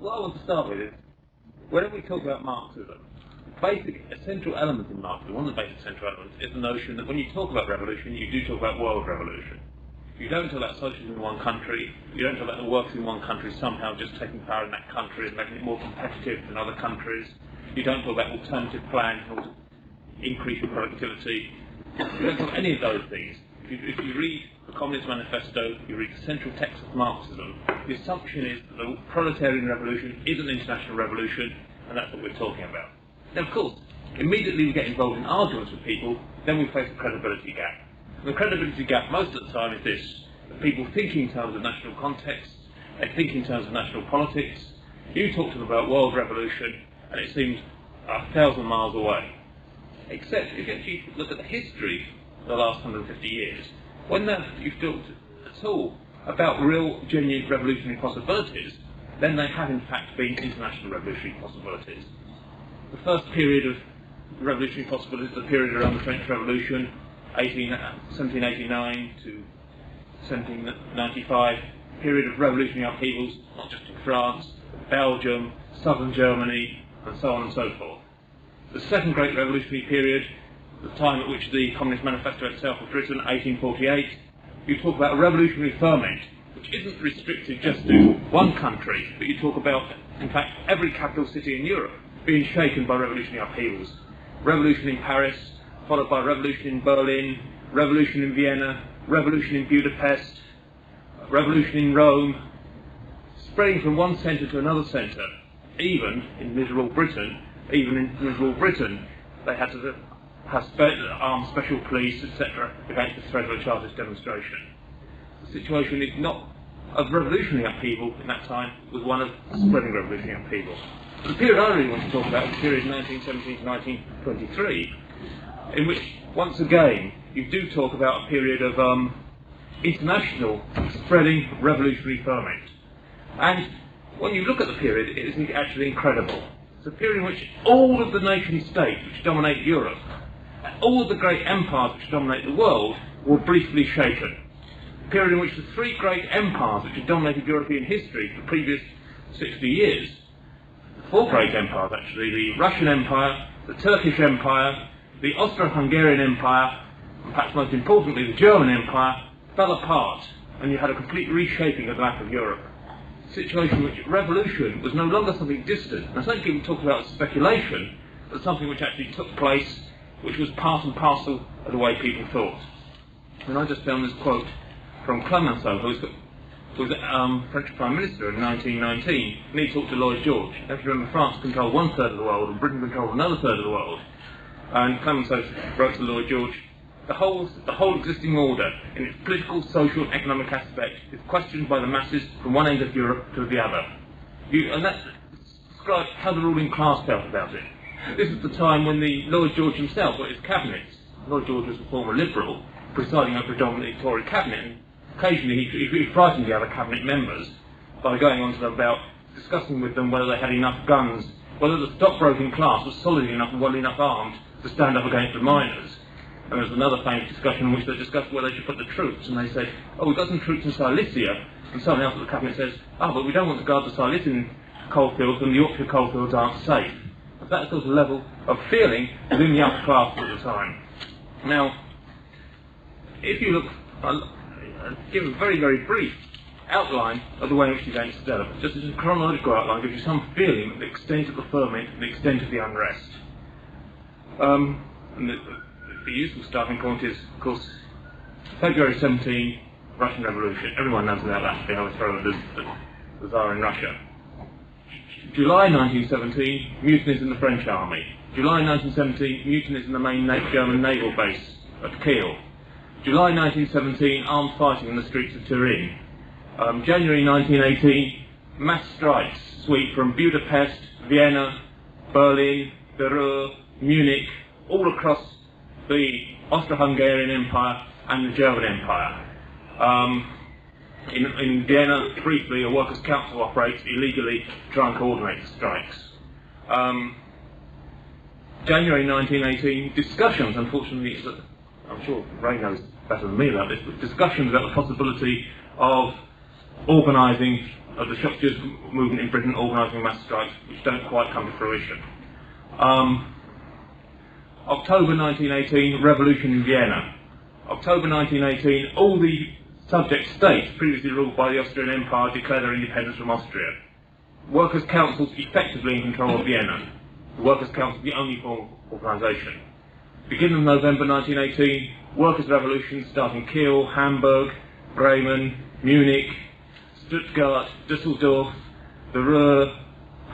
what I want to start with is, whenever we talk about Marxism, a central element in Marxism, one of the basic central elements, is the notion that when you talk about revolution, you do talk about world revolution. You don't talk about socialism in one country, you don't talk about the workers in one country somehow just taking power in that country and making it more competitive than other countries. You don't talk about alternative plans in order to increase your productivity. You don't talk about any of those things. If you read the Communist Manifesto, you read the central text of Marxism, the assumption is that the proletarian revolution is an international revolution, and that's what we're talking about. Now, of course, immediately we get involved in arguments with people, then we face a credibility gap. And the credibility gap most of the time is this: that people think in terms of national contexts, they think in terms of national politics. You talk to them about world revolution, and it seems 1,000 miles away. Except if you actually look at the history of the last 150 years, when you've talked at all about real, genuine revolutionary possibilities, then they have in fact been international revolutionary possibilities. The first period of revolutionary possibilities is the period around the French Revolution, 1789 to 1795, period of revolutionary upheavals, not just in France, but Belgium, southern Germany, and so on and so forth. The second great revolutionary period, the time at which the Communist Manifesto itself was written, 1848, you talk about a revolutionary ferment, which isn't restricted just to one country, but you talk about, in fact, every capital city in Europe being shaken by revolutionary upheavals. Revolution in Paris, followed by revolution in Berlin, revolution in Vienna, revolution in Budapest, revolution in Rome, spreading from one centre to another centre. Even in miserable Britain, they had to have armed special police, etc., against the threat of a Chartist demonstration. The situation is not of revolutionary upheaval in that time, it was one of spreading revolutionary upheaval. The period I really want to talk about is the period 1917 to 1923, in which, once again, you do talk about a period of international spreading revolutionary ferment. And when you look at the period, it is actually incredible. It's a period in which all of the nation-states which dominate Europe, all of the great empires which dominate the world, were briefly shaken. A period in which the three great empires which had dominated European history for the previous 60 years, the four great empires actually, the Russian Empire, the Turkish Empire, the Austro-Hungarian Empire, and perhaps most importantly the German Empire, fell apart, and you had a complete reshaping of the map of Europe. A situation in which revolution was no longer something distant, and something people talk about as speculation, but something which actually took place, which was part and parcel of the way people thought. And I just found this quote from Clemenceau, who was French Prime Minister in 1919, and he talked to Lloyd George. Now, if you remember, France controlled one third of the world, and Britain controlled another third of the world. And Clemenceau wrote to Lloyd George, the whole existing order, in its political, social and economic aspect, is questioned by the masses from one end of Europe to the other. And that describes how the ruling class felt about it. This is the time when Lloyd George himself got his cabinet. Lloyd George was a former Liberal, presiding over a predominantly Tory cabinet, and occasionally he frightened the other cabinet members by going on to them about discussing with them whether they had enough guns, whether the stockbroking class was solid enough and well enough armed to stand up against the miners. And there was another famous discussion in which they discussed where they should put the troops, and they said, oh, we've got some troops in Silesia, and someone else at the cabinet says, but we don't want to guard the Silesian coalfields, and the Yorkshire coalfields aren't safe. But that sort of level of feeling within the upper class at the time. Now, if you look, I'll give a very, very brief outline of the way in which these events develop. Just as a chronological outline gives you some feeling of the extent of the ferment and the extent of the unrest. And the useful starting point is, of course, February 17, Russian Revolution. Everyone knows about that, the overthrow of the Tsar in Russia. July 1917, mutinies in the French army. July 1917, mutinies in the main German naval base at Kiel. July 1917, armed fighting in the streets of Turin. January 1918, mass strikes sweep from Budapest, Vienna, Berlin, the Ruhr, Munich, all across the Austro-Hungarian Empire and the German Empire. In Vienna, briefly, a workers' council operates illegally to try and coordinate the strikes. January 1918, discussions, unfortunately, I'm sure Ray knows better than me about this, but discussions about the possibility of organising of the shop stewards movement in Britain organising mass strikes, which don't quite come to fruition. October 1918, revolution in Vienna. October 1918, all the subject states previously ruled by the Austrian Empire declare their independence from Austria. Workers' councils effectively in control of Vienna. The Workers' Council is the only form of organisation. Beginning of November 1918, workers' revolutions start in Kiel, Hamburg, Bremen, Munich, Stuttgart, Düsseldorf, the Ruhr,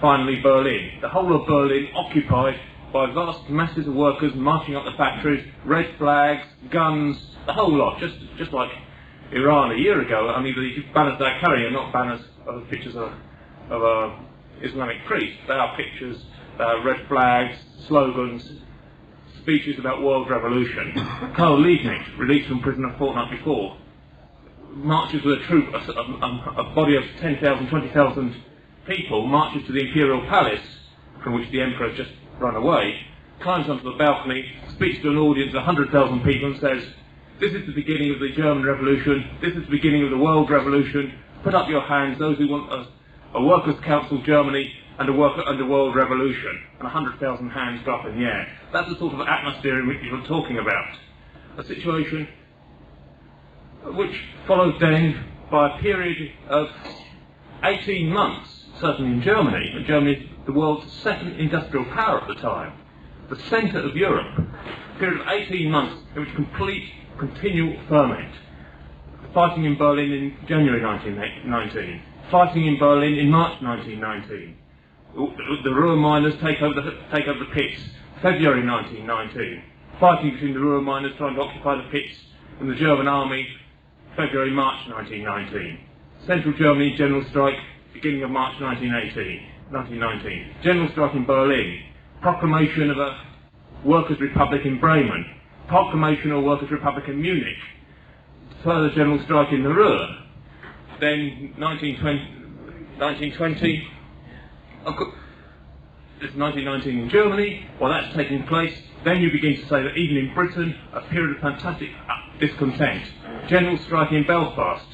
finally Berlin. The whole of Berlin occupied by vast masses of workers marching up the factories, red flags, guns, the whole lot, just like Iran a year ago. Only the banners they're carrying are not banners of pictures of Islamic priests. They are pictures, red flags, slogans, speeches about world revolution. Karl Liebknecht, released from prison a fortnight before, marches with a troop, a body of 10,000, 20,000 people, marches to the Imperial Palace, from which the Emperor has just run away, climbs onto the balcony, speaks to an audience of 100,000 people and says, "This is the beginning of the German Revolution, this is the beginning of the world revolution, put up your hands, those who want a workers' council Germany and a world revolution," and 100,000 hands go up in the air. That's the sort of atmosphere in which you're talking about. A situation which followed then by a period of 18 months, certainly in Germany, and Germany is the world's second industrial power at the time, the centre of Europe, a period of 18 months in which complete, continual ferment. Fighting in Berlin in January 1919, fighting in Berlin in March 1919. The Ruhr miners take over the pits, February 1919. Fighting between the Ruhr miners trying to occupy the pits and the German army, February, March 1919. Central Germany general strike, beginning of March 1919. General strike in Berlin. Proclamation of a Workers' Republic in Bremen. Proclamation of a Workers' Republic in Munich. Further general strike in the Ruhr. Then 1920. It's 1919 in Germany. While that's taking place, then you begin to say that even in Britain, a period of fantastic discontent. General strike in Belfast.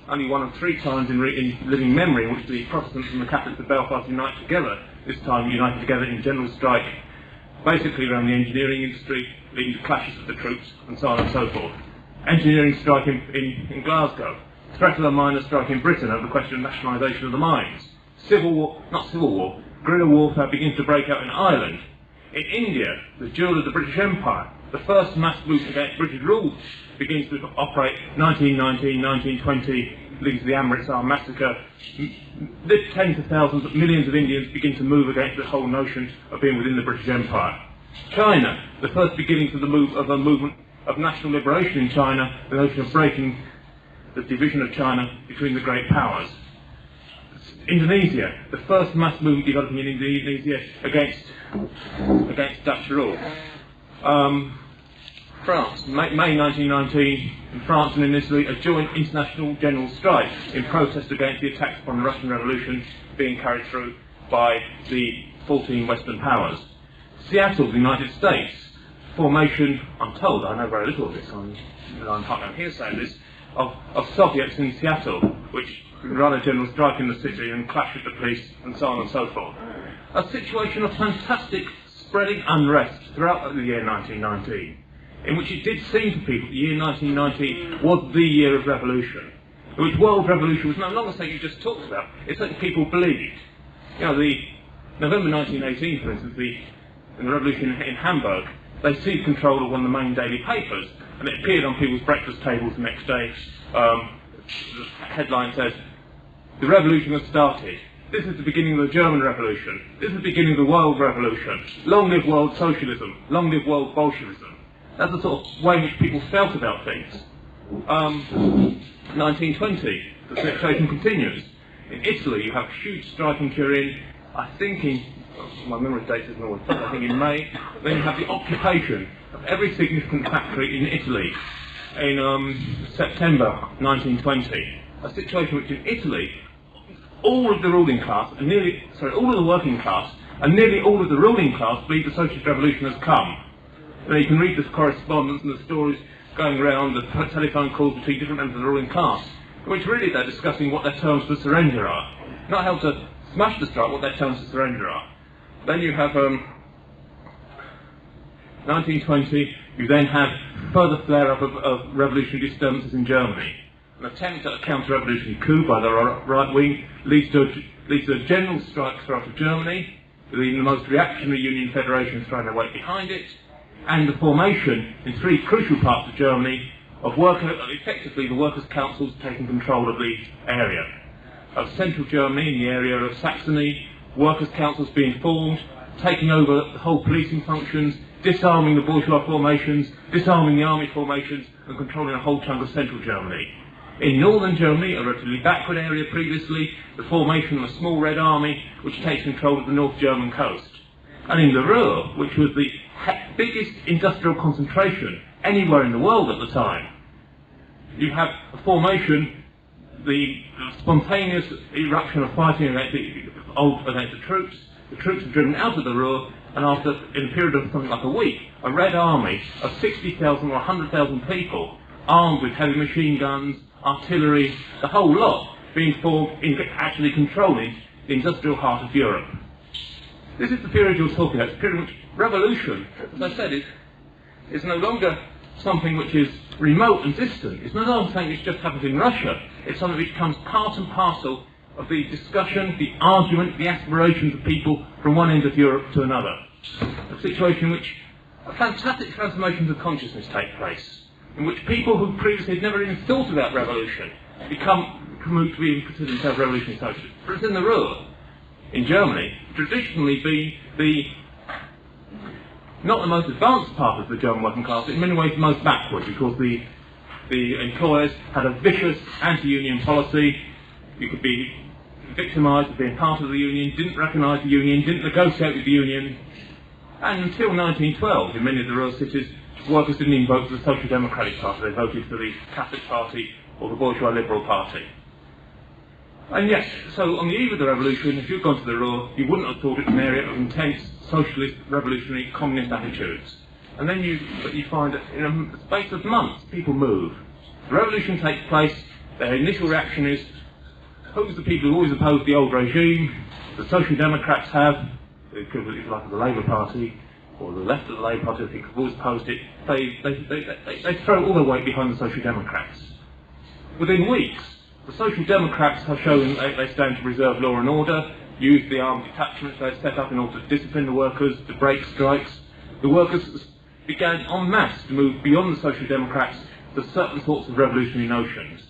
Only one of 3 times in living memory in which the Protestants and the Catholics of Belfast unite together, this time united together in general strike, basically around the engineering industry, leading to clashes with the troops, and so on and so forth. Engineering strike in Glasgow. Threat of a miners' strike in Britain over the question of nationalisation of the mines. Guerrilla warfare begins to break out in Ireland. In India, the jewel of the British Empire, the first mass movement against British rule begins to operate 1919, 1920, leading to the Amritsar massacre. Tens of thousands, millions of Indians begin to move against the whole notion of being within the British Empire. China, the first beginnings of a movement of national liberation in China, the notion of breaking the division of China between the great powers. Indonesia, the first mass movement developing in Indonesia against Dutch rule. France, May 1919, in France and in Italy, a joint international general strike in protest against the attacks upon the Russian Revolution being carried through by the 14 Western powers. Seattle, the United States, formation, I'm told, I know very little of this, I'm hearsay this, of Soviets in Seattle, which run a general strike in the city and clash with the police and so on and so forth. A situation of fantastic spreading unrest throughout the year 1919, in which it did seem to people the year 1919 was the year of revolution, in which world revolution was no longer something you just talked about, it's something people believed. You know, the November 1918, for instance, in the revolution in Hamburg, they seized control of one of the main daily papers, and it appeared on people's breakfast tables the next day. The headline says, "The revolution has started. This is the beginning of the German Revolution. This is the beginning of the world revolution. Long live world socialism. Long live world Bolshevism." That's the sort of way in which people felt about things. 1920, the situation continues. In Italy, you have huge strike in Turin, I think my memory date isn't always I think in May. Then you have the occupation of every significant factory in Italy in September 1920. A situation which in Italy, all of the ruling class, all of the working class, and nearly all of the ruling class believe the socialist revolution has come. Now you can read this correspondence and the stories going around, the telephone calls between different members of the ruling class. which really they're discussing what their terms for surrender are. Not how to smash the strike, what their terms for surrender are. Then you have 1920, you then have further flare-up of revolutionary disturbances in Germany. An attempt at a counter-revolutionary coup by the right wing leads to a general strike throughout Germany, with even the most reactionary union federations throwing their weight behind it, and the formation in three crucial parts of Germany of effectively the workers' councils taking control of the area. Of central Germany, in the area of Saxony, workers' councils being formed, taking over the whole policing functions, disarming the bourgeois formations, disarming the army formations, and controlling a whole chunk of central Germany. In northern Germany, a relatively backward area previously, the formation of a small Red Army which takes control of the North German coast. And in the Ruhr, which was the biggest industrial concentration anywhere in the world at the time, you have a formation, the spontaneous eruption of fighting against the troops. The troops are driven out of the Ruhr, and after, in a period of something like a week, a Red Army of 60,000 or 100,000 people, armed with heavy machine guns, artillery, the whole lot, being formed in actually controlling the industrial heart of Europe. This is the period you're talking about, the period in which revolution, as I said, is no longer something which is remote and distant. It's no longer something which just happens in Russia. It's something which becomes part and parcel of the discussion, the argument, the aspirations of people from one end of Europe to another. A situation in which a fantastic transformation of consciousness takes place, in which people who previously had never even thought about revolution promote to be considered themselves revolutionary socialists. For instance, in the Ruhr, in Germany, traditionally been not the most advanced part of the German working class, in many ways the most backward, because the employers had a vicious anti-union policy. You could be victimised as being part of the union, didn't recognise the union, didn't negotiate with the union, and until 1912, in many of the Ruhr cities, workers didn't even vote for the Social Democratic Party, they voted for the Catholic Party or the Bourgeois Liberal Party. And yes, so on the eve of the revolution, if you'd gone to the Ruhr, you wouldn't have thought it an area of intense socialist, revolutionary, communist attitudes. And then you find that in a space of months, people move. The revolution takes place, their initial reaction is, who's the people who always opposed the old regime? The Social Democrats have, the equivalent, if you like, of the Labour Party, or the left of the Labour Party, I think, have always opposed it. They throw all their weight behind the Social Democrats. Within weeks, the Social Democrats have shown they stand to preserve law and order, use the armed detachments they've set up in order to discipline the workers, to break strikes. The workers began en masse to move beyond the Social Democrats to certain sorts of revolutionary notions.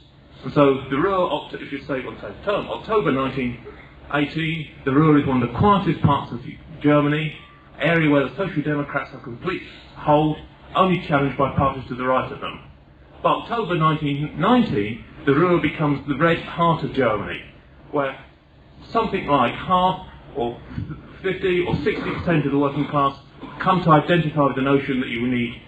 And so the Ruhr, if you say on the term, October 1918, the Ruhr is one of the quietest parts of Germany, area where the Social Democrats have complete hold, only challenged by parties to the right of them. By October 1919, the Ruhr becomes the red heart of Germany, where something like half or 50 or 60% of the working class come to identify with the notion that you need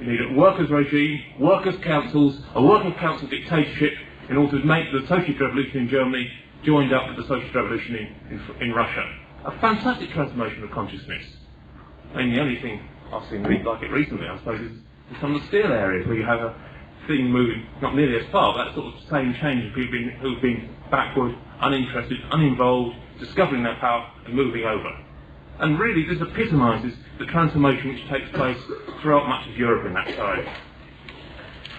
a workers' regime, workers' councils, a workers' council dictatorship in order to make the socialist revolution in Germany joined up with the socialist revolution in Russia. A fantastic transformation of consciousness. And the only thing I've seen like it recently, I suppose, is some of the steel areas where you have a thing moving not nearly as far, but that sort of same change of people who've been backward, uninterested, uninvolved, discovering their power and moving over. And really this epitomises the transformation which takes place throughout much of Europe in that time.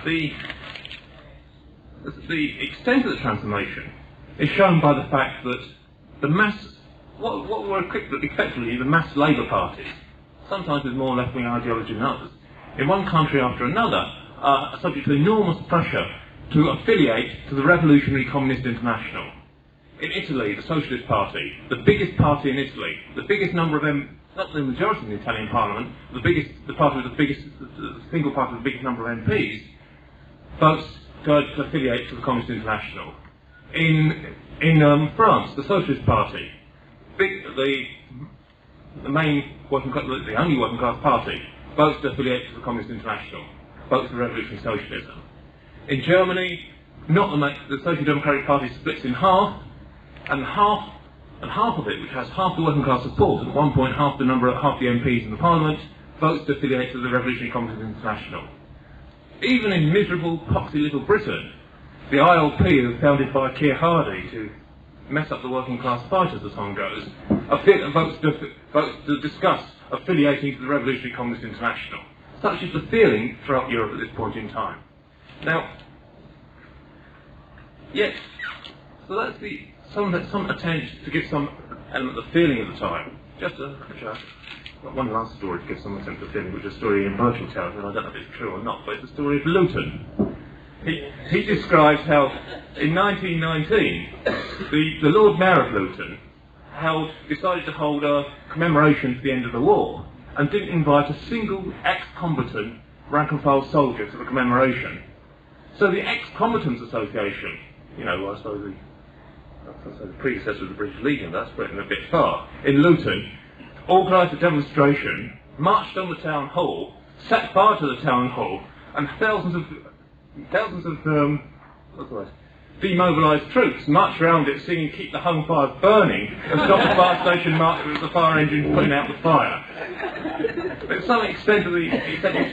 The extent of the transformation is shown by the fact that the mass, what were effectively the mass Labour parties, sometimes with more left-wing ideology than others, in one country after another, are subject to enormous pressure to affiliate to the Revolutionary Communist International. In Italy, the Socialist Party, the biggest party in Italy, the biggest number of not the majority in the Italian Parliament, the single party with the biggest number of MPs, votes to affiliate to the Communist International. In France, the Socialist Party, the only working class party, votes to affiliate to the Communist International, votes for revolutionary socialism. In Germany, the Social Democratic Party splits in half, and half of it, which has half the working class support, at one point half the MPs in the Parliament, votes to affiliate to the Revolutionary Communist International. Even in miserable, poxy little Britain, The ILP was founded by Keir Hardie to mess up the working class fight as the song goes. Votes to discuss affiliating to the Revolutionary Communist International. Such is the feeling throughout Europe at this point in time. Now, yes, so that's some attempt to give some element of feeling at the time. One last story to give some attempt of feeling, which is a story in Virtual tells, and I don't know if it's true or not, but it's the story of Luton. He describes how in 1919 the Lord Mayor of Luton decided to hold a commemoration to the end of the war and didn't invite a single ex-combatant rank and file soldier to the commemoration. So the Ex-Combatants Association, I suppose the predecessor of the British Legion, that's spreading a bit far, in Luton, organised a demonstration, marched on the town hall, set fire to the town hall, and thousands of demobilised troops marched around it singing "Keep the Home Fires Burning" and stopped the fire station march with the fire engine putting out the fire. But to some extent,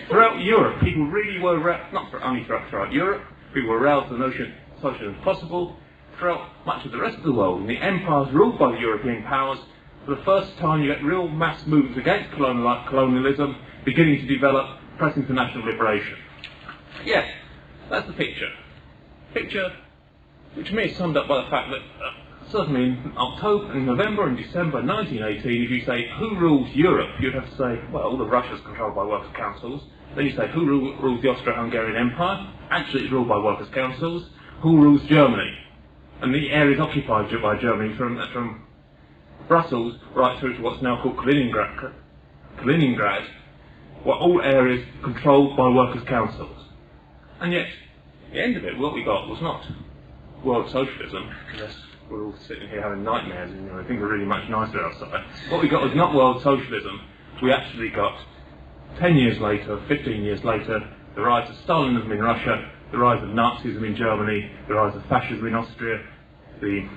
throughout Europe, people really were, not only throughout Europe, people were aroused to the notion of socialism possible. Throughout much of the rest of the world, in the empires ruled by the European powers, for the first time you get real mass movements against colonialism beginning to develop, pressing for national liberation. Yes, that's the picture. Picture which to me is summed up by the fact that certainly in November and December 1918, if you say who rules Europe, you'd have to say, well, the Russia's controlled by workers' councils. Then you say who rules the Austro-Hungarian Empire? Actually, it's ruled by workers' councils. Who rules Germany? And the areas occupied by Germany from Brussels right through to what's now called Kaliningrad, were all areas controlled by workers' councils. And yet, at the end of it, what we got was not world socialism. Yes, we're all sitting here having nightmares and I think we're really much nicer outside. What we got was not world socialism. We actually got 10 years later, 15 years later, the rise of Stalinism in Russia, the rise of Nazism in Germany, the rise of fascism in Austria, the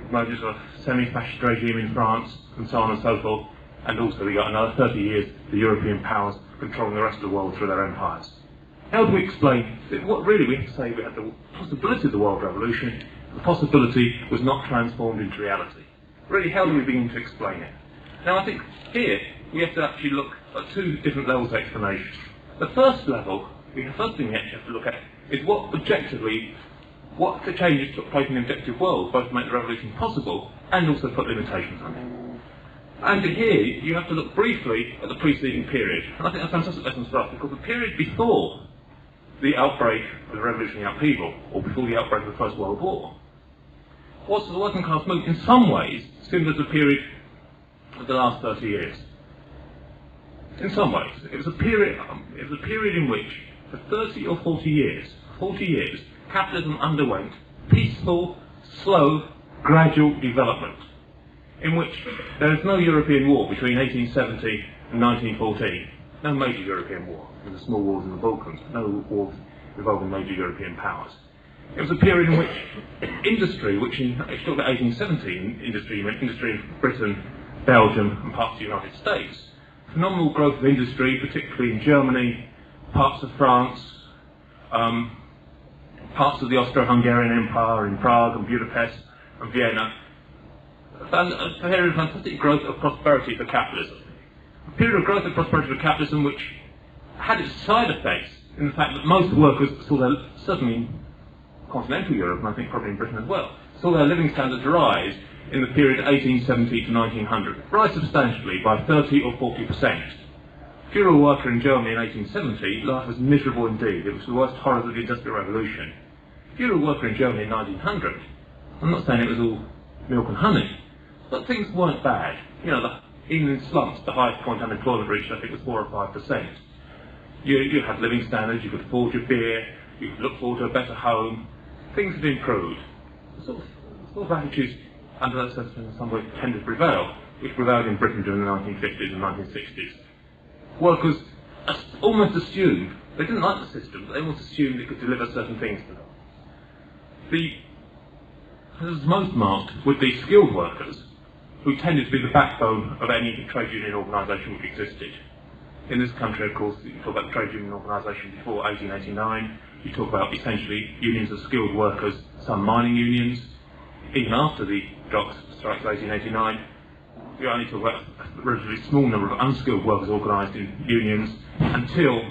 emergence of a semi-fascist regime in France, and so on and so forth. And also we got another 30 years, the European powers controlling the rest of the world through their empires. How do we explain that? What really we have to say, we had the possibility of the world revolution, the possibility was not transformed into reality. Really, how do we begin to explain it? Now I think here we have to actually look at two different levels of explanation. The first level, the first thing we actually have to look at is what the changes took place in the objective world, both to make the revolution possible and also put limitations on it. And here you have to look briefly at the preceding period. And I think that's a fantastic lesson for us, because the period before the outbreak of the revolutionary upheaval, or before the outbreak of the First World War, was the working class movement in some ways similar to the period of the last 30 years. In some ways, it was a period in which, for 30 or 40 years, capitalism underwent peaceful, slow, gradual development, in which there is no European war between 1870 and 1914, no major European war. There were small wars in the Balkans, no wars involving major European powers. It was a period in which industry, which in 1817, industry in Britain, Belgium and parts of the United States, phenomenal growth of industry, particularly in Germany, parts of France, parts of the Austro-Hungarian Empire in Prague and Budapest and Vienna, found a period of fantastic growth of prosperity for capitalism. A period of growth and prosperity for capitalism which had its side effects in the fact that most workers saw their, certainly in continental Europe, and I think probably in Britain as well, saw their living standards rise in the period 1870 to 1900, rise substantially by 30 or 40%. If you were a worker in Germany in 1870, life was miserable indeed. It was the worst horrors of the Industrial Revolution. If you were a worker in Germany in 1900, I'm not saying it was all milk and honey, but things weren't bad. Even in slums, the highest point unemployment reached, I think, was 4 or 5%. You had living standards, you could afford your beer, you could look forward to a better home. Things had improved. The sort of attitudes under that system in some way tended to prevail, which prevailed in Britain during the 1950s and 1960s. Workers almost assumed, they didn't like the system, but they almost assumed it could deliver certain things to them. This was most marked with the skilled workers, who tended to be the backbone of any trade union organisation which existed. In this country, of course, you talk about the trade union organisation before 1889, you talk about essentially unions of skilled workers, some mining unions. Even after the docks strikes of 1889, you only talk about a relatively small number of unskilled workers organised in unions until,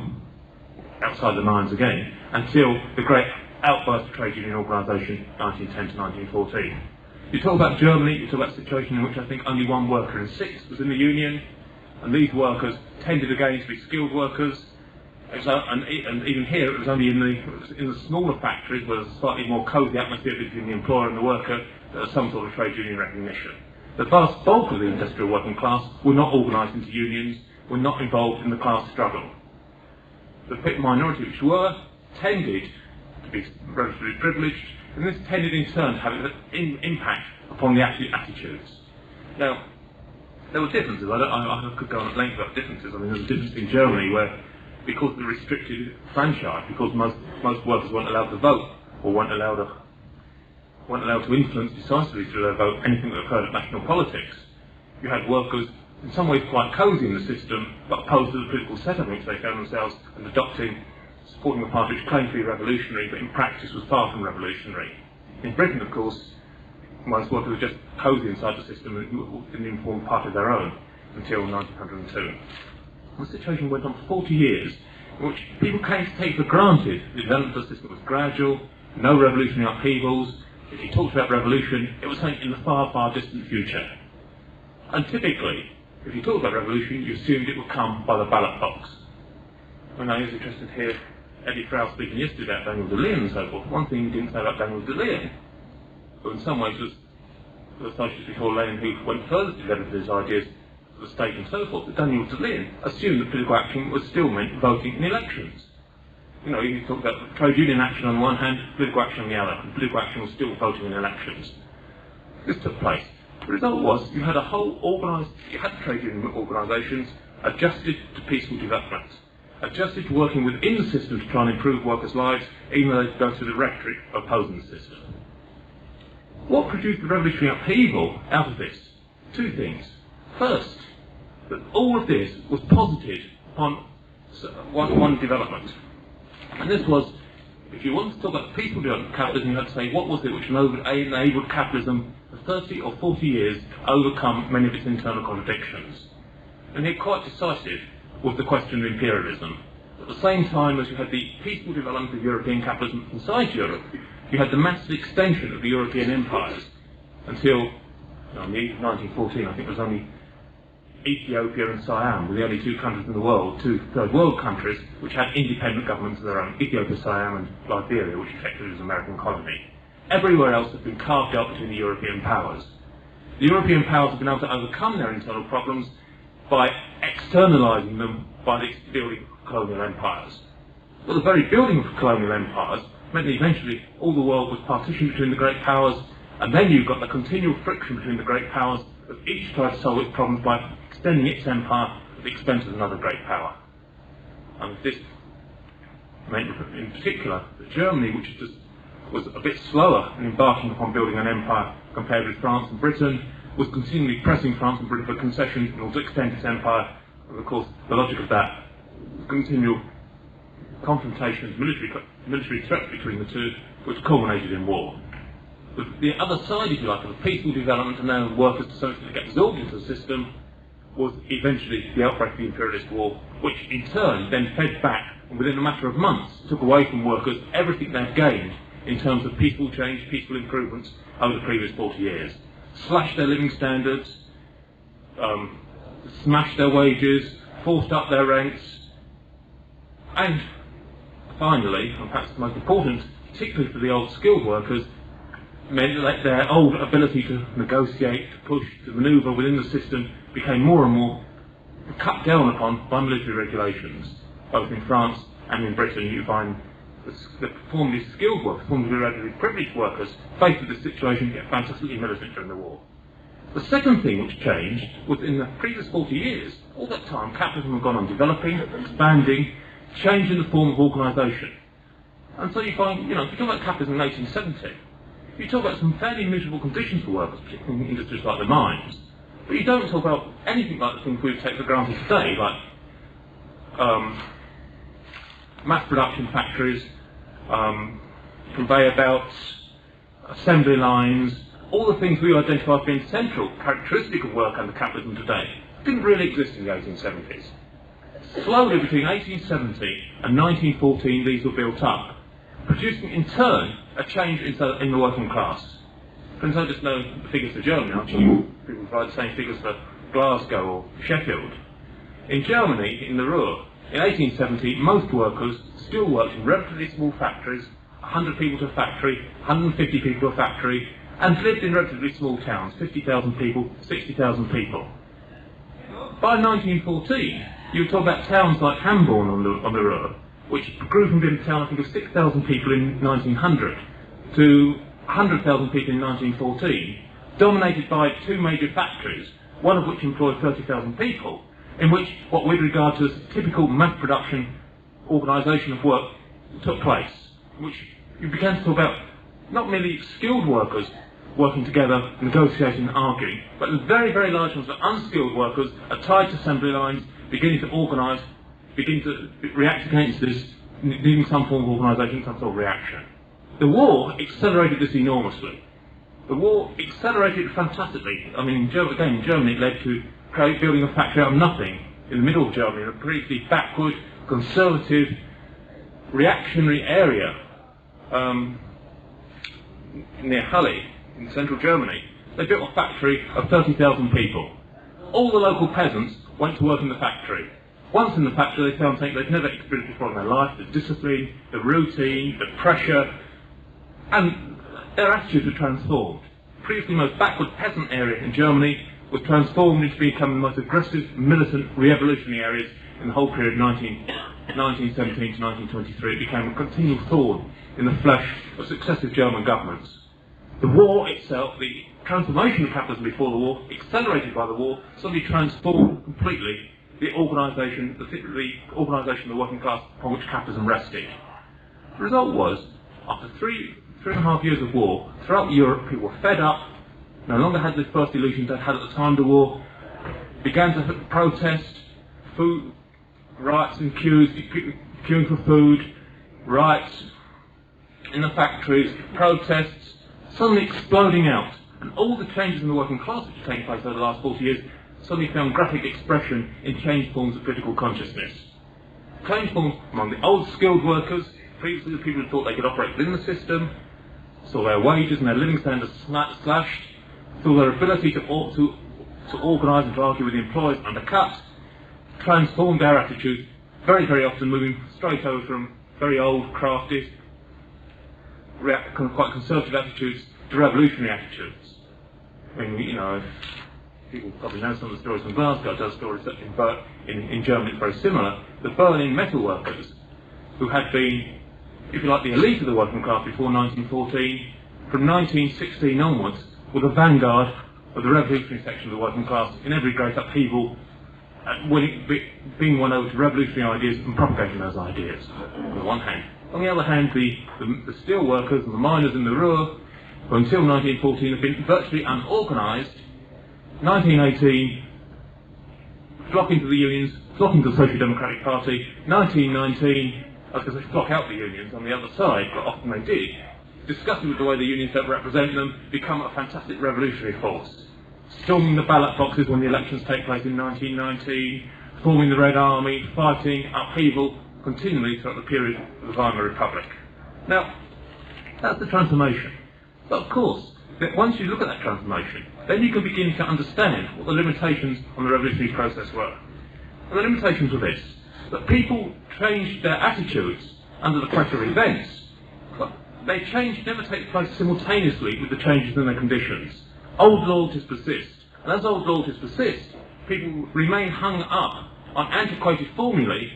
outside the mines again, until the great outburst of trade union organisation, 1910 to 1914. You talk about Germany, you talk about a situation in which I think only 1 worker in 6 was in the union, and these workers tended again to be skilled workers. And even here, it was only in the smaller factories where there's a slightly more cosy atmosphere between the employer and the worker that there was some sort of trade union recognition. The vast bulk of the industrial working class were not organised into unions, were not involved in the class struggle. The minority which were tended to be relatively privileged, and this tended in turn to have an impact upon the attitudes. Now, there were differences. I could go on at length about differences. I mean, there was a difference in Germany where, because of the restricted franchise, because most workers weren't allowed to vote, or weren't allowed to influence decisively through their vote anything that occurred at national politics, you had workers in some ways quite cosy in the system, but opposed to the political setup in which they found themselves and supporting a party which claimed to be revolutionary, but in practice was far from revolutionary. In Britain, of course, most workers were just cosy inside the system and didn't form part of their own until 1902. The situation went on for 40 years, in which people came to take for granted the development of the system was gradual, no revolutionary upheavals. If you talked about revolution, it was something in the far, far distant future. And typically, if you talked about revolution, you assumed it would come by the ballot box. When I was interested to hear Eddie Frau speaking yesterday about Daniel de Leon and so forth, one thing he didn't say about Daniel de Leon, who in some ways was the socialist before Lenin who went further to develop his ideas of the state and so forth, that Daniel de Leon assumed that political action was still meant voting in elections. You know, you talk about trade union action on one hand, political action on the other, and political action was still voting in elections. This took place. The result was you had trade union organisations adjusted to peaceful development, adjusted to working within the system to try and improve workers' lives, even though they go through the rhetoric of opposing the system. What produced the revolutionary upheaval out of this? 2 things. First, that all of this was posited upon one development. And this was, if you want to talk about peaceful development of capitalism, you had to say what was it which enabled capitalism for 30 or 40 years to overcome many of its internal contradictions. And here, quite decisive was the question of imperialism. At the same time as you had the peaceful development of European capitalism inside Europe, you had the massive extension of the European empires until in the 1914, I think it was only Ethiopia and Siam were the only 2 countries in the world, 2 third world countries, which had independent governments of their own. Ethiopia, Siam and Liberia, which effectively was an American colony. Everywhere else had been carved out between the European powers. The European powers have been able to overcome their internal problems by externalising them by the building of colonial empires. But the very building of colonial empires meant that eventually all the world was partitioned between the great powers, and then you've got the continual friction between the great powers of each tried to solve its problems by extending its empire at the expense of another great power. And this meant in particular that Germany, which was a bit slower in embarking upon building an empire compared with France and Britain, was continually pressing France and Britain for concessions in order to extend its empire. And of course, the logic of that, continual confrontations, military threats between the two, which culminated in war. The other side, if you like, of the peaceful development and now workers to some extent get absorbed into the system was eventually the outbreak of the imperialist war, which in turn then fed back and within a matter of months took away from workers everything they'd gained in terms of peaceful change, peaceful improvements over the previous 40 years. Slashed their living standards, smashed their wages, forced up their rents, and finally, and perhaps the most important, particularly for the old skilled workers, meant that their old ability to negotiate, to push, to manoeuvre within the system became more and more cut down upon by military regulations. Both in France and in Britain, you find the formerly skilled workers, formerly relatively privileged workers, faced with this situation, get fantastically militant during the war. The second thing which changed was in the previous 40 years, all that time, capitalism had gone on developing, expanding, changing the form of organisation. And so you find, if you talk about capitalism in 1870, you talk about some fairly miserable conditions for workers, particularly in industries like the mines, but you don't talk about anything like the things we would take for granted today, like mass production factories conveyor belts, assembly lines, all the things we identify as being central, characteristic of work under capitalism today, didn't really exist in the 1870s. Slowly, between 1870 and 1914, these were built up, producing in turn a change in the working class. Friends, I just know the figures for Germany, aren't you? People provide the same figures for Glasgow or Sheffield. In Germany, in the Ruhr, in 1870, most workers still worked in relatively small factories, 100 people to a factory, 150 people to a factory, and lived in relatively small towns, 50,000 people, 60,000 people. By 1914, you would talk about towns like Hamburg on the Ruhr, which grew from being a town, I think, of 6,000 people in 1900 to 100,000 people in 1914, dominated by two major factories, one of which employed 30,000 people, in which what we'd regard to as typical mass production organisation of work took place, in which you began to talk about not merely skilled workers working together, negotiating and arguing, but very, very large numbers of unskilled workers are tied to assembly lines, beginning to organise, beginning to react against this, needing some form of organisation, some sort of reaction. The war accelerated this enormously. The war accelerated it fantastically. I mean, again, in Germany it led to building a factory out of nothing in the middle of Germany, in a previously backward, conservative, reactionary area near Halle, in central Germany. They built a factory of 30,000 people. All the local peasants went to work in the factory. Once in the factory, they found something they'd never experienced before in their life: the discipline, the routine, the pressure, and their attitudes were transformed. Previously the most backward peasant area in Germany was transformed into becoming the most aggressive, militant, revolutionary areas in the whole period 1917 to 1923. It became a continual thorn in the flesh of successive German governments. The war itself, the transformation of capitalism before the war, accelerated by the war, suddenly transformed completely the organisation of the working class upon which capitalism rested. The result was, after three and a half years of war, throughout Europe people were fed up, no longer had the first illusions they had at the time of the war, began to protest, food, riots and queuing for food, riots in the factories, protests, suddenly exploding out. And all the changes in the working class which have taken place over the last 40 years suddenly found graphic expression in changed forms of political consciousness. Changed forms among the old skilled workers, previously the people who thought they could operate within the system, saw their wages and their living standards slashed, saw their ability to organise and to argue with the employers undercut, transformed their attitudes, very, very often moving straight over from very old, crafted, quite conservative attitudes to revolutionary attitudes. I mean, you know, people probably know some of the stories from Glasgow. Those stories in Germany are very similar. The Berlin metal workers, who had been, if you like, the elite of the working class before 1914, from 1916 onwards, were the vanguard of the revolutionary section of the working class in every great upheaval, being won over to revolutionary ideas and propagating those ideas, on the one hand. On the other hand, the steel workers and the miners in the Ruhr, who until 1914 have been virtually unorganised, 1918, flocking to the unions, flocking to the Social Democratic Party, 1919, I was going to say flock out the unions on the other side, but often they did, disgusted with the way the unions don't represent them, become a fantastic revolutionary force. Storming the ballot boxes when the elections take place in 1919, forming the Red Army, fighting upheaval continually throughout the period of the Weimar Republic. Now, that's the transformation. But of course, once you look at that transformation, then you can begin to understand what the limitations on the revolutionary process were. And the limitations were this: that people changed their attitudes under the pressure of events, but their change never takes place simultaneously with the changes in their conditions. Old loyalties persist, and as old loyalties persist, people remain hung up on antiquated formulae,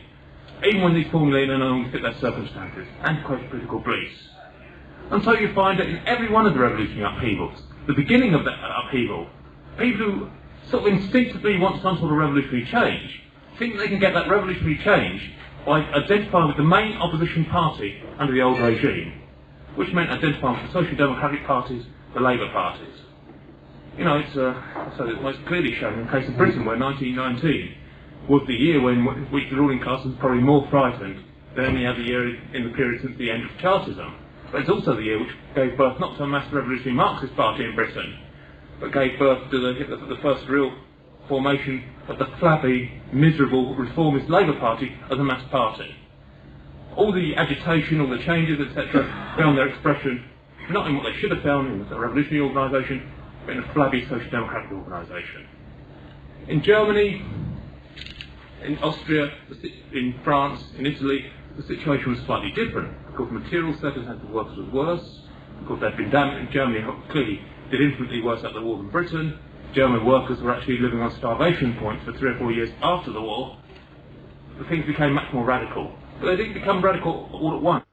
even when these formulae no longer fit their circumstances, antiquated political beliefs. And so you find that in every one of the revolutionary upheavals, the beginning of that upheaval, people who sort of instinctively want some sort of revolutionary change think they can get that revolutionary change by identifying with the main opposition party under the old regime, which meant identifying with the Social Democratic parties, the Labour parties. You know, it's most clearly shown in the case of Britain, where 1919 was the year when which the ruling class was probably more frightened than any other year in the period since the end of Chartism. But it's also the year which gave birth not to a mass revolutionary Marxist party in Britain, but gave birth to the first real formation of the flabby, miserable, reformist Labour Party as a mass party. All the agitation, all the changes, etc., found their expression not in what they should have found in a revolutionary organisation, but in a flabby social democratic organisation. In Germany, in Austria, in France, in Italy, the situation was slightly different. Of course, material circumstances of workers was worse. Of course, they'd been damaged. Germany clearly did infinitely worse at the war than Britain. German workers were actually living on starvation point for 3 or 4 years after the war. The things became much more radical. But they didn't become radical all at once.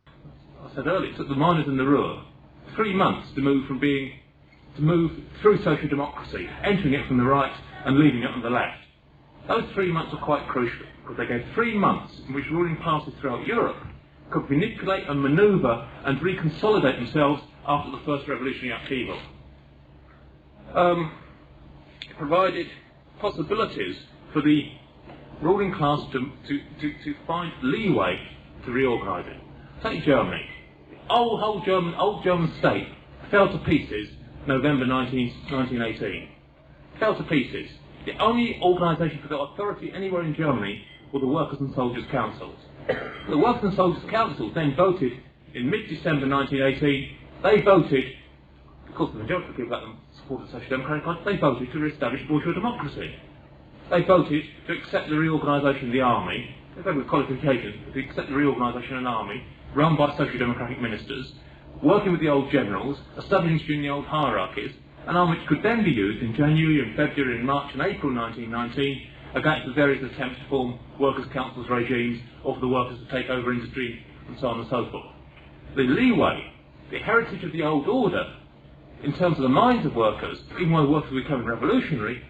I said earlier, it took the miners and the Ruhr 3 months to move through social democracy, entering it from the right and leaving it on the left. Those 3 months were quite crucial, because they gave 3 months in which ruling parties throughout Europe could manipulate and manoeuvre and reconsolidate themselves after the first revolutionary upheaval. It provided possibilities for the ruling class to find leeway to reorganise it. Take Germany. The old German state fell to pieces November 1918. Fell to pieces. The only organisation for the authority anywhere in Germany were the Workers' and Soldiers' Councils. The Workers' and Soldiers' Councils then voted in mid-December 1918. They voted, of course the majority of the people that supported the Social Democratic Party, they voted to re-establish bourgeois democracy. They voted to accept the reorganisation of the army, with qualifications, to accept the reorganisation of an army run by social democratic ministers, working with the old generals, establishing the old hierarchies, an army which could then be used in January and February and March and April 1919 against the various attempts to form workers' councils regimes or for the workers to take over industry and so on and so forth. The leeway, the heritage of the old order, in terms of the minds of workers, even though workers were becoming revolutionary,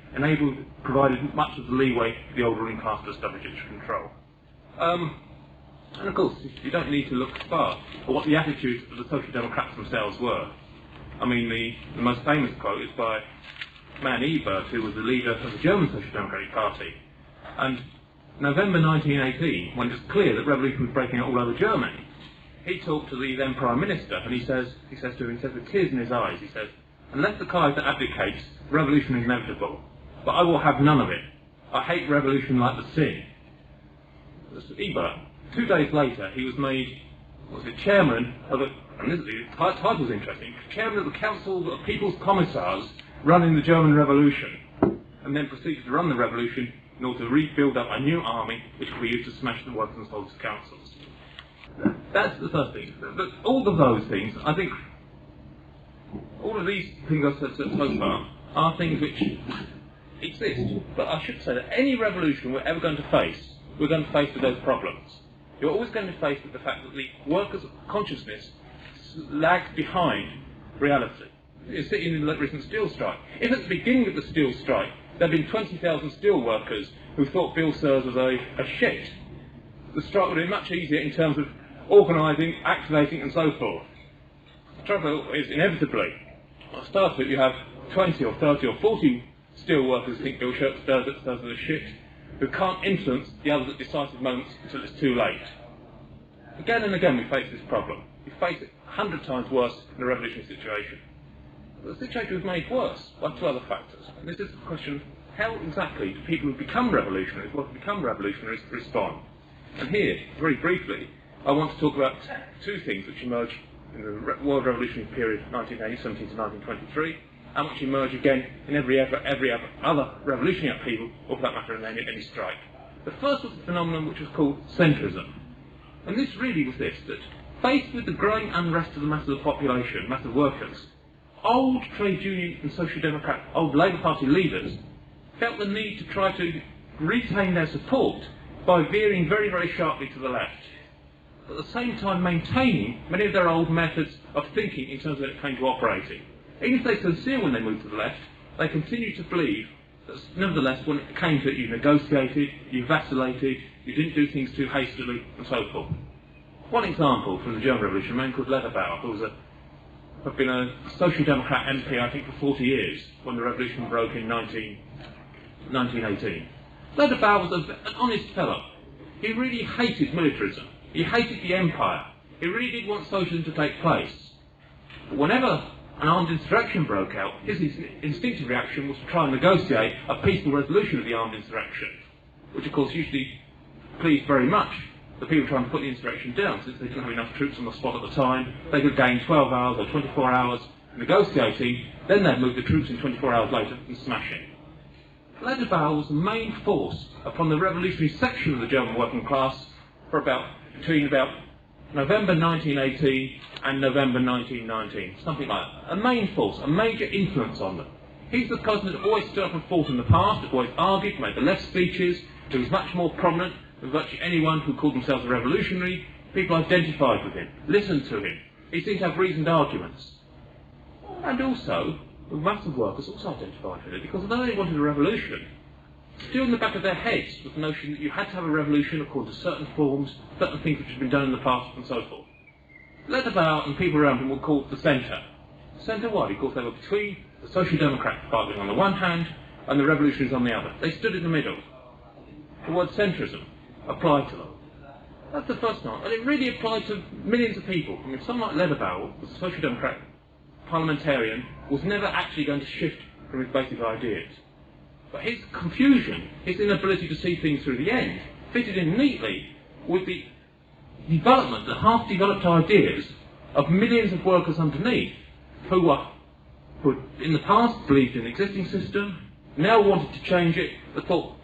provided much of the leeway for the old ruling class to establish its control. And of course, you don't need to look far at what the attitudes of the Social Democrats themselves were. I mean, the most famous quote is by a man Ebert, who was the leader of the German Social Democratic Party. And November 1918, when it was clear that revolution was breaking out all over Germany, he talked to the then Prime Minister, and he says with tears in his eyes, he says, "Unless the Kaiser abdicates, revolution is inevitable, but I will have none of it. I hate revolution like the sin." That's Ebert. 2 days later, he was made, chairman of the, and the title was interesting, chairman of the Council of People's Commissars running the German Revolution, and then proceeded to run the revolution in order to rebuild up a new army which could be used to smash the Workers' and Soldiers' Councils. That's the first thing. But all of those things, I think, all of these things I've said so far are things which exist. But I should say that any revolution we're ever going to face, we're going to face with those problems. You're always going to face with the fact that the workers' consciousness lags behind reality. You're sitting in the recent steel strike. If at the beginning of the steel strike there had been 20,000 steel workers who thought Bill Sears was a shit, the strike would have been much easier in terms of organising, activating and so forth. The trouble is, inevitably, at the start of it you have 20 or 30 or 40 steel workers who think Bill Sears is a shit, who can't influence the others at decisive moments until it's too late. Again and again we face this problem. We face it 100 times worse in a revolutionary situation. But the situation was made worse by 2 other factors. And this is the question, how exactly do people who become revolutionaries, what become revolutionaries, respond? And here, very briefly, I want to talk about 2 things which emerged in the World Revolutionary period 1917 to 1923, and which emerge again in every other revolutionary upheaval, or for that matter in any strike. The first was a phenomenon which was called Centrism. And this really was this, that faced with the growing unrest of the mass of the population, mass of workers, old trade union and social democrat, old Labour Party leaders felt the need to try to retain their support by veering very, very sharply to the left, at the same time maintaining many of their old methods of thinking in terms of when it came to operating. Even if they were sincere when they moved to the left, they continued to believe that nevertheless when it came to it, you negotiated, you vacillated, you didn't do things too hastily, and so forth. One example from the German Revolution, a man called Lederbauer, who had been a Social Democrat MP, I think, for 40 years, when the revolution broke in 1918. Lederbauer was an honest fellow. He really hated militarism. He hated the empire. He really did want socialism to take place. But whenever an armed insurrection broke out, his instinctive reaction was to try and negotiate a peaceful resolution of the armed insurrection, which of course usually pleased very much the people trying to put the insurrection down, since they didn't have enough troops on the spot at the time. They could gain 12 hours or 24 hours negotiating, then they'd move the troops in 24 hours later and smash it. Lederbauer was the main force upon the revolutionary section of the German working class for between November 1918 and November 1919, something like that. A main force, a major influence on them. He's the person that always stood up and fought in the past, always argued, made the left speeches, who was much more prominent than virtually anyone who called themselves a revolutionary. People identified with him, listened to him. He seemed to have reasoned arguments. And also, the mass of workers also identified with it, because although they wanted a revolution, still in the back of their heads was the notion that you had to have a revolution according to certain forms, certain things which had been done in the past, and so forth. Lederbauer and people around him were called the Centre. Centre why? Because they were between the Social Democrat Party on the one hand and the revolutionaries on the other. They stood in the middle. The word centrism applied to them. That's the first one. And it really applied to millions of people. I mean, someone like Lederbauer, the Social Democrat parliamentarian, was never actually going to shift from his basic ideas. But his confusion, his inability to see things through the end, fitted in neatly with the development, the half-developed ideas of millions of workers underneath who in the past believed in the existing system, now wanted to change it, but thought,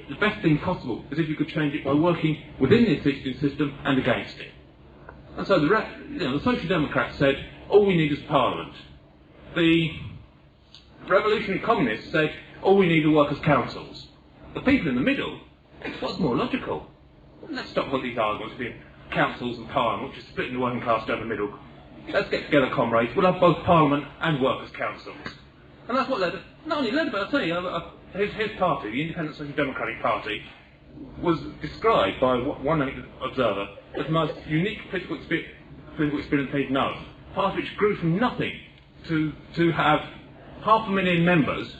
the best thing possible is if you could change it by working within the existing system and against it. And so the Social Democrats said, all we need is Parliament. The revolutionary communists said, all we need are workers' councils. The people in the middle, it's what's more logical. Let's stop all these arguments between councils and Parliament, which is splitting the working class down the middle. Let's get together, comrades. We'll have both Parliament and workers' councils. And that's what not only Lederbauer, I'll tell you, his party, the Independent Social Democratic Party, was described by one observer as the most unique political experience he'd known. A party which grew from nothing to have 500,000 members,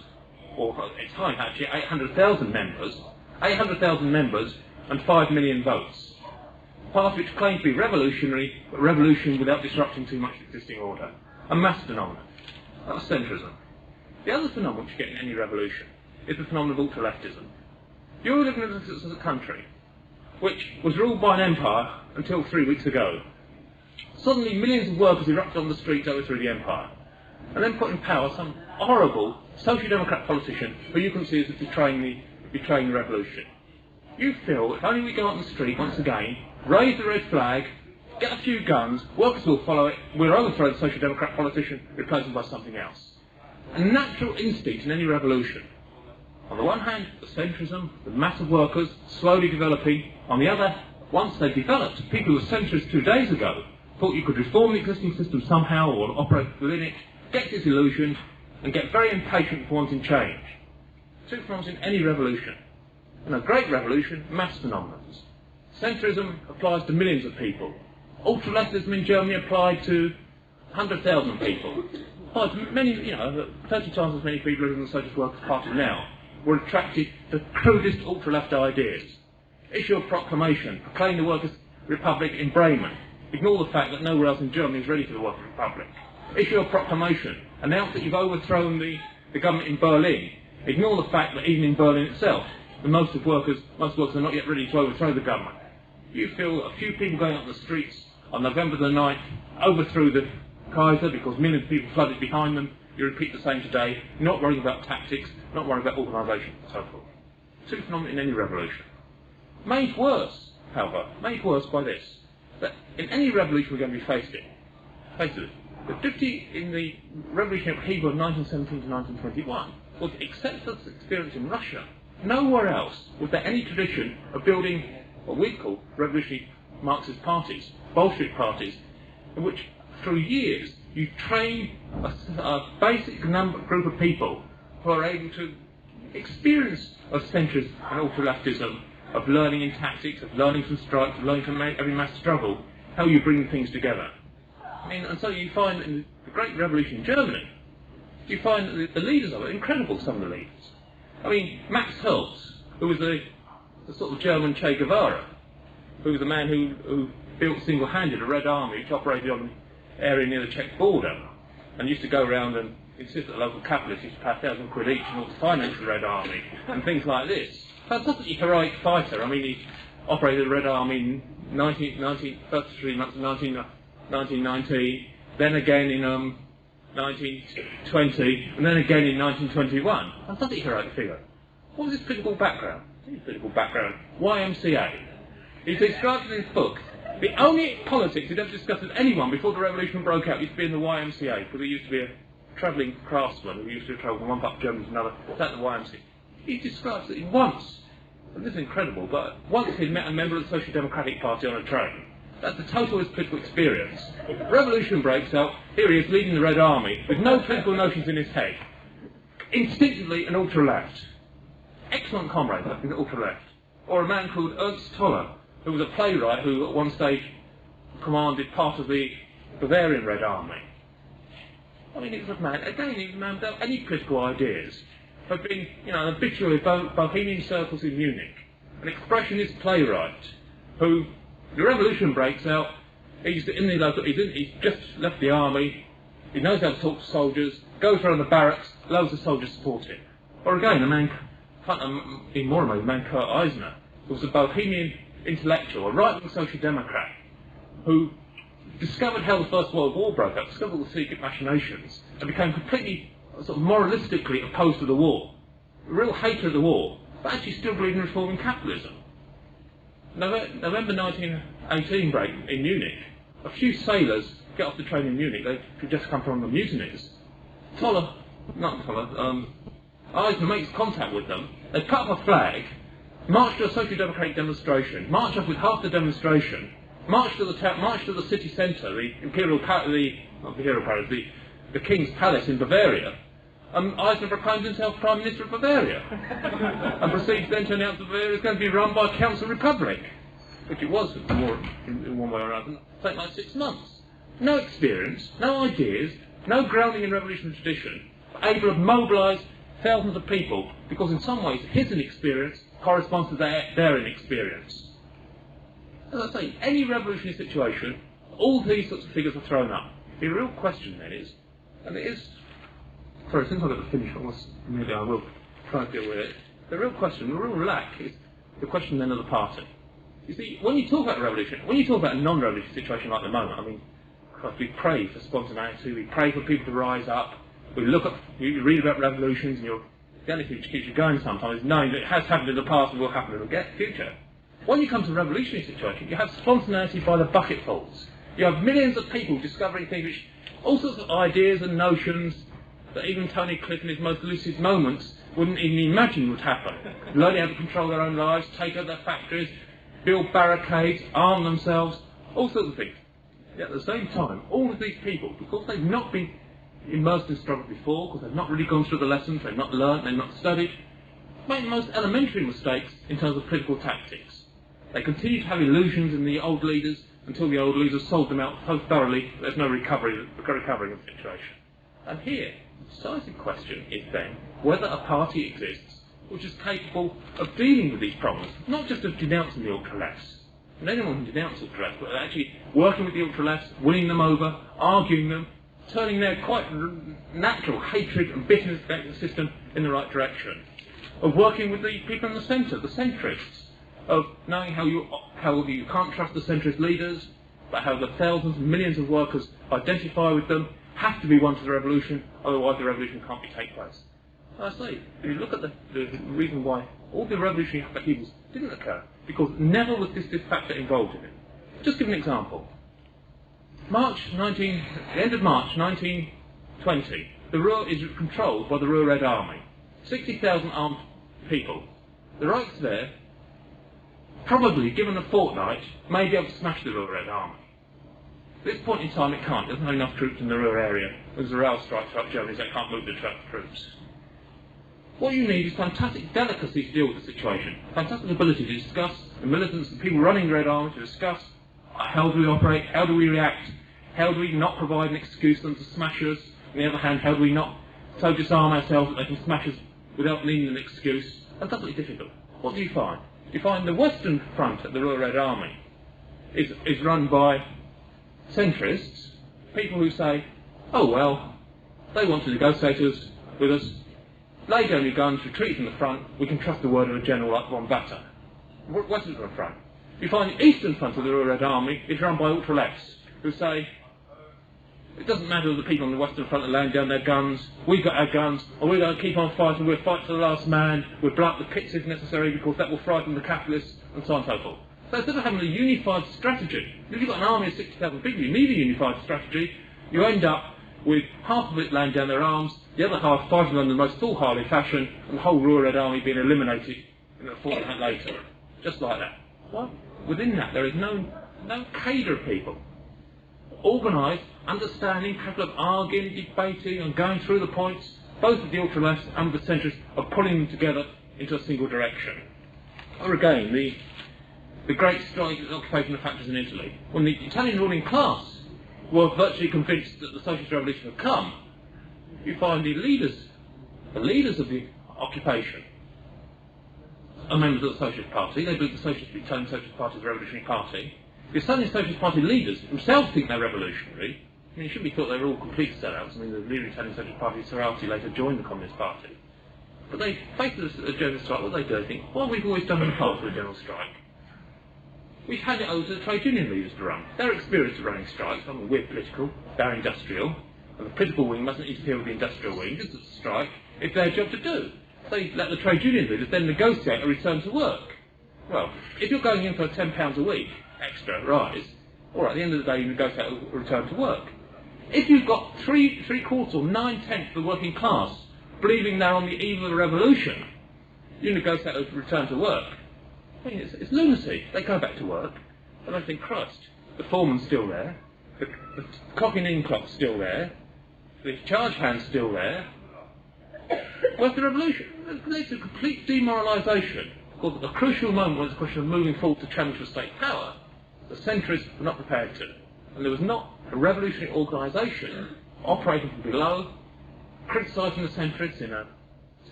or at its time actually 800,000 members and 5 million votes. A party which claimed to be revolutionary, but revolution without disrupting too much existing order. A mass phenomenon. That was centrism. The other phenomenon which you get in any revolution is the phenomenon of ultra-leftism. You're looking at this as a country which was ruled by an empire until 3 weeks ago. Suddenly millions of workers erupted on the streets overthrew the empire, and then put in power some horrible social democrat politician who you can see as betraying the revolution. You feel if only we go out on the street once again, raise the red flag, get a few guns, workers will follow it, we'll overthrow the social democrat politician, replace him by something else. A natural instinct in any revolution. On the one hand, the centrism, the mass of workers slowly developing. On the other, once they developed, people who were centrists 2 days ago thought you could reform the existing system somehow or operate within it, get disillusioned, and get very impatient for wanting change. Two phenomena in any revolution. In a great revolution, mass phenomena. Centrism applies to millions of people. Ultra-leftism in Germany applied to 100,000 people. Many, 30 times as many people as in the Socialist Workers' Party now were attracted to crudest ultra-left ideas. Issue a proclamation, proclaim the Workers' Republic in Bremen. Ignore the fact that nowhere else in Germany is ready for the Workers' Republic. Issue a proclamation, announce that you've overthrown the government in Berlin. Ignore the fact that even in Berlin itself, most workers are not yet ready to overthrow the government. You feel a few people going up the streets on November the 9th overthrew the Kaiser because millions of people flooded behind them. You repeat the same today, not worrying about tactics, not worrying about organisation, and so forth. Two phenomena in any revolution. Made worse, however, by this, that in any revolution we're going to be faced with. The difficulty in the revolutionary upheaval of 1917 to 1921 was, except for this experience in Russia, nowhere else was there any tradition of building what we call revolutionary Marxist parties, Bolshevik parties, in which through years you train a basic group of people who are able to experience of centrism and ultra-leftism, of learning in tactics, of learning from strikes, of learning from every mass struggle, how you bring things together. And so you find in the Great Revolution in Germany, you find that the leaders of it, incredible, some of the leaders. Max Herz, who was the sort of German Che Guevara, who was a man who built single-handed a Red Army which operated on the area near the Czech border, and used to go around and insist that the local capitalists used to pay £1,000 each in order to finance the Red Army, and things like this. Fantastically heroic fighter. I mean, he operated the Red Army in first 3 months of 1919, then again in 1920, and then again in 1921. Fantastic heroic figure. What was his political background? His political background, YMCA. He describes in his book, the only politics he'd ever discussed with anyone before the revolution broke out used to be in the YMCA, because he used to be a travelling craftsman who used to travel from one part of Germany to another, at the YMCA. He describes that he once, and this is incredible, but once he'd met a member of the Social Democratic Party on a train. That's the total of his political experience. Revolution breaks out, here he is leading the Red Army, with no political notions in his head. Instinctively an ultra-left. Excellent comrade in the ultra-left. Or a man called Ernst Toller, who was a playwright who at one stage commanded part of the Bavarian Red Army. I mean, he was a man, again, he was a man without any political ideas. Had been, an habitual in Bohemian circles in Munich, an expressionist playwright, who, the revolution breaks out, he's just left the army, he knows how to talk to soldiers, goes around the barracks, loads of soldiers support him. Or again, a man Kurt Eisner, who was a Bohemian intellectual, a right-wing social democrat, who discovered how the First World War broke out, discovered all the secret machinations, and became completely sort of moralistically opposed to the war. A real hater of the war, but actually still believed in reforming capitalism. November 1918 break in Munich, a few sailors get off the train in Munich, they'd just come from the mutinies. Eisner makes contact with them, they cut up a flag, march to a social democratic demonstration, march up with half the demonstration, march to the city centre, the King's Palace in Bavaria, and Eisner proclaims himself Prime Minister of Bavaria, and proceeds then to announce that Bavaria is going to be run by a council republic, which it was in one way or another, take like 6 months. No experience, no ideas, no grounding in revolutionary tradition, but able to mobilise thousands of people, because in some ways his inexperience corresponds to their inexperience. As I say, any revolutionary situation, all these sorts of figures are thrown up. The real question then is, and it is, sorry, since I've got to finish almost, maybe I will try and deal with it. The real question, the real lack, is the question then of the party. You see, when you talk about revolution, when you talk about a non-revolutionary situation like the moment, I mean, we pray for spontaneity, we pray for people to rise up, you read about revolutions, and the only thing which keeps you going sometimes is knowing that it has happened in the past and will happen in the future. When you come to a revolutionary situation, you have spontaneity by the bucketfuls. You have millions of people discovering things which, all sorts of ideas and notions that even Tony Cliff in his most lucid moments wouldn't even imagine would happen. Learning how to control their own lives, take over their factories, build barricades, arm themselves, all sorts of things. Yet at the same time, all of these people, because they've not been immersed in struggle before, because they've not really gone through the lessons, they've not learned, they've not studied, make the most elementary mistakes in terms of political tactics. They continue to have illusions in the old leaders until the old leaders sold them out so thoroughly that there's no recovery of the situation. And here, the decisive question is then whether a party exists which is capable of dealing with these problems, not just of denouncing the ultra-lefts. And anyone can denounce ultra-lefts, but actually working with the ultra-lefts, winning them over, arguing them, turning their quite natural hatred and bitterness against the system in the right direction. Of working with the people in the centre, the centrists. Of knowing how you can't trust the centrist leaders, but how the thousands and millions of workers identify with them have to be one to the revolution, otherwise the revolution can't take place. I say, if you look at the reason why all the revolutionary upheavals didn't occur, because never was this factor involved in it. Just give an example. The end of March 1920, the Ruhr is controlled by the Ruhr Red Army. 60,000 armed people. The Reichswehr, probably, given a fortnight, may be able to smash the Ruhr Red Army. At this point in time it can't. There's not enough troops in the Ruhr area. There's a rail strike throughout Germany, so they can't move the troops. What you need is fantastic delicacy to deal with the situation, fantastic ability to discuss, the militants, the people running the Red Army, to discuss how do we operate, how do we react, how do we not provide an excuse for them to smash us, on the other hand, how do we not so disarm ourselves that they can smash us without needing an excuse. Fantastically difficult. What do you find? You find the Western Front at the Ruhr Red Army is run by centrists, people who say, oh well, they want to negotiate with us, lay down your guns, retreat from the front, we can trust the word of a general like von Batter. Western front. You find the eastern front of the Red Army is run by ultra-lefts, who say, it doesn't matter if the people on the western front are laying down their guns, we've got our guns, and we're going to keep on fighting, we'll fight to the last man, we'll blow up the pits if necessary because that will frighten the capitalists, and so on and so forth. So instead of having a unified strategy, if you've got an army of 60,000 people, you need a unified strategy, you end up with half of it laying down their arms, the other half fighting on the most foolhardy fashion, and the whole Royal Red Army being eliminated a fortnight later. Just like that. Well, within that there is no cadre of people. Organised, understanding, capable of arguing, debating and going through the points, both of the ultra-lefts and the centrists are pulling them together into a single direction. Or again, the great strike and occupation of factories in Italy, when the Italian ruling class were virtually convinced that the socialist revolution had come, you find the leaders of the occupation are members of the Socialist Party. They believe the Italian Socialist Party is a revolutionary party. The Italian Socialist Party leaders themselves think they're revolutionary. I mean, it shouldn't be thought they were all complete sellouts. I mean, the leader of the Italian Socialist Party, Serrati, later joined the Communist Party. But they face a general strike. What do? They think, well, we've always done in the past with a general strike. We've handed it over to the trade union leaders to run. They're experienced at running strikes. I mean, we're political, they're industrial, and the political wing mustn't interfere with the industrial wing. This is a strike. It's their job to do. They let the trade union leaders then negotiate a return to work. Well, if you're going in for £10 a week extra rise, or at the end of the day you negotiate a return to work. If you've got three quarters or 9/10 of the working class believing they're on the eve of a revolution, you negotiate a return to work. I mean, it's lunacy. They go back to work, and I think, Christ, the foreman's still there, the clocking in clock's still there, the charge hand's still there. Where's the revolution? It leads to complete demoralisation. Because at a crucial moment when it's a question of moving forward to challenge for state power, the centrists were not prepared to. And there was not a revolutionary organisation operating from below, criticising the centrists in a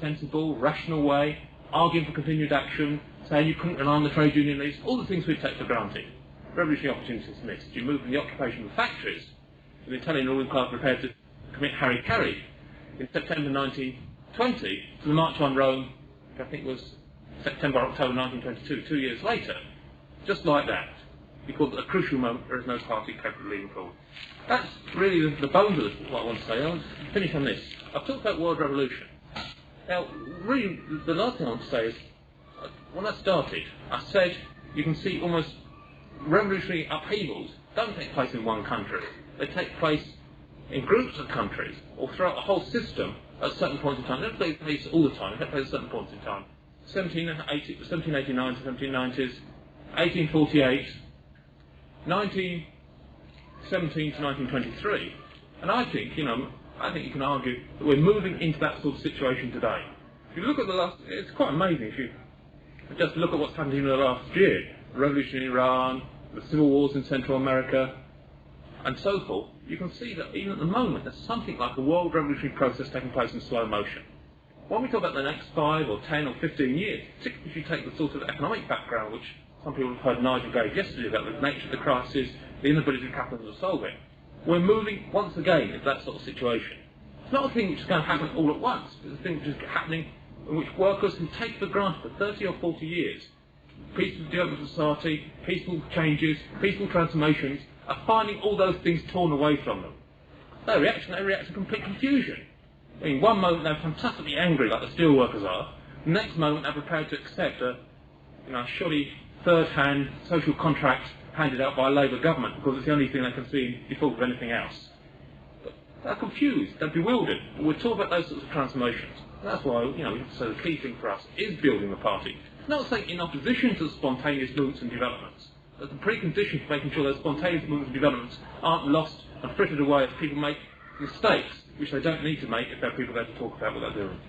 sensible, rational way, arguing for continued action, saying you couldn't rely on the trade union leaders, all the things we take for granted. Revolutionary opportunities missed. You move from the occupation of factories, and the Italian ruling class prepared to commit hara-kiri in September 1920 to the March on Rome, I think it was September, October 1922, 2 years later. Just like that. Because at a crucial moment there is no party capable of leading forward. That's really the bones of what I want to say. I'll finish on this. I've talked about world revolution. Now, really, the last thing I want to say is, when I started, I said you can see almost revolutionary upheavals don't take place in one country. They take place in groups of countries, or throughout the whole system at certain points in time. They don't take place all the time, they take place at certain points in time. 1789 to 1790s, 1848, 1917 to 1923. And I think you can argue that we're moving into that sort of situation today. If you look at the last, it's quite amazing if you just look at what's happened in the last year. The revolution in Iran, the civil wars in Central America, and so forth. You can see that even at the moment there's something like a world revolutionary process taking place in slow motion. When we talk about the next 5 or 10 or 15 years, particularly if you take the sort of economic background which some people have heard Nigel gave yesterday about the nature of the crisis, the inability of capitalism to solve it, we're moving once again into that sort of situation. It's not a thing which is going to happen all at once, it's a thing which is happening in which workers who take for granted for 30 or 40 years peaceful development of society, peaceful changes, peaceful transformations, are finding all those things torn away from them. They react to complete confusion. I mean, one moment they're fantastically angry like the steelworkers are, the next moment they're prepared to accept a shoddy third-hand social contract handed out by a Labour government because it's the only thing they can see in default of anything else. But they're confused, they're bewildered. We're talking about those sorts of transformations. And that's why we have to say the key thing for us is building the party. Not saying in opposition to the spontaneous movements and developments, but the precondition for making sure those spontaneous movements and developments aren't lost and frittered away as people make mistakes, which they don't need to make if there are people there to talk about what they're doing.